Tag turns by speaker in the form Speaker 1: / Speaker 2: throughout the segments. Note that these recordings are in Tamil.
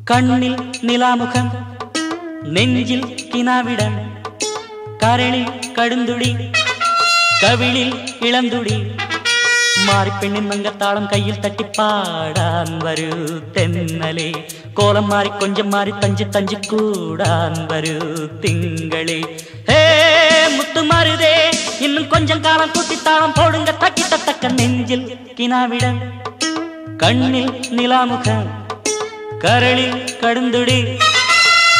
Speaker 1: கண்ணில் நிலாமுகம் நெஞ்சில் கினாவிடம் கரளில் கடுந்துடி கவிழில் இளந்துடி மாறி பெண்ணின் மங்கத்தாளம் கையில் தட்டி பாடான் வரு தென்னலே கோலம் மாறி கொஞ்சம் மாறி தஞ்சு தஞ்சு கூடான் வரு திங்களே ஹே முத்து மாறுதே இன்னும் கொஞ்சம் காலம் கூட்டி தாளம் போடுங்க தக்கி தக்க நெஞ்சில் கினாவிடம் கண்ணில் நிலாமுகம் கரளில் கடுந்துடி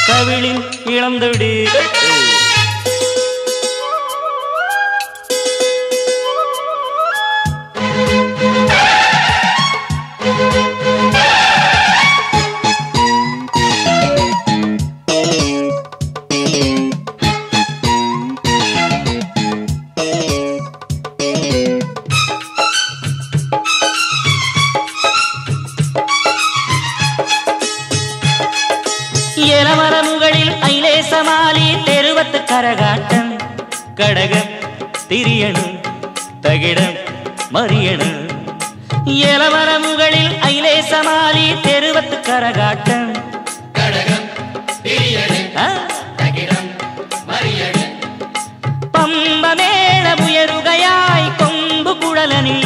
Speaker 1: கவிழில் இளந்துடி ஏலமரமுகளில் ஐலேசமாலி தெருவத்து கரகாட்டம் கடகம் திரியணும் தகிடம் மரியணும் ஏலமரமுகளில் ஐலேசமாலி தெருவத்து கரகாட்டம் கடகம் திரியணும் தகிடம் மரியணும் பம்பமேள உயருகையாய் கொம்பு குழலனில்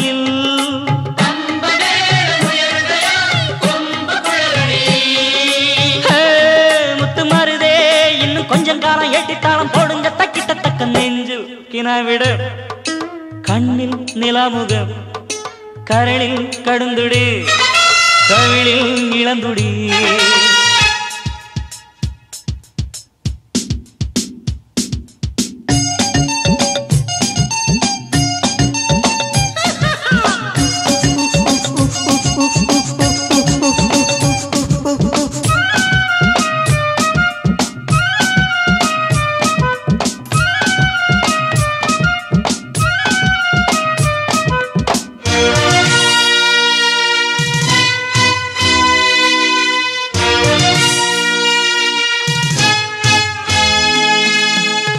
Speaker 1: கொஞ்சம் காலம் ஏட்டித்தாளம் போடுங்க தக்கிட்ட தக்க நெஞ்சு கினாவிட கண்ணில் நிலாமுகம் கரளில் கடுந்துடி கவிழில் இளந்துடி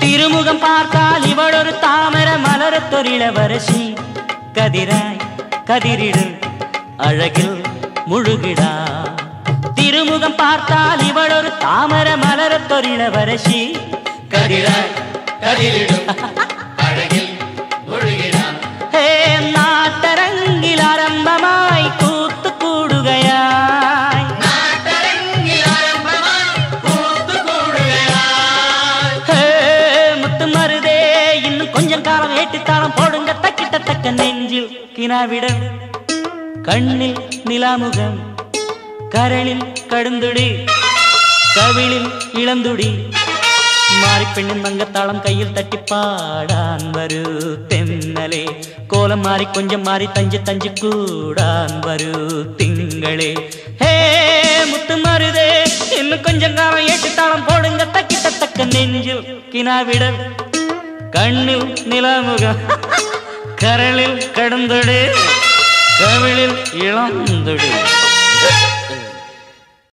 Speaker 1: திருமுகம் பார்த்தால் இவள் ஒரு தாமர மலர தொழிலவரசி கதிராய் கதிரிடும் அழகில் முழுகிடா திருமுகம் பார்த்தால் இவள் ஒரு தாமர மலர தொழிலவரசி கதிராய் கதிரிடும் அழகில் முழுகிடா ஹே நாட்டரங்கில் ஆரம்பமாய் கூத்து கூடுகையாய் கொஞ்சம் காலம் ஏட்டித்தாளம் போடுங்க தக்கிட்ட தக்க நெஞ்சில் கினாவிடம் கண்ணில் நிலாமுகம் கரளில் கடுந்துடி கவிழில் இளந்துடி மாறி பெண்ணின் மங்கத்தாளம் கையில் தட்டி பாடான் வரு தென்னலே கோலம் மாறி கொஞ்சம் மாறி தஞ்சு தஞ்சு கூடான் வரு திங்களே ஹே முத்து மாறுதே இன்னும் கொஞ்சம் காலம் ஏட்டித்தாளம் போடுங்க தக்கிட்ட தக்க நெஞ்சில் கினாவிடம் கண்ணில் நிலாமுகம் கரளில் கடுந்துடி கவிழில் இளந்துடி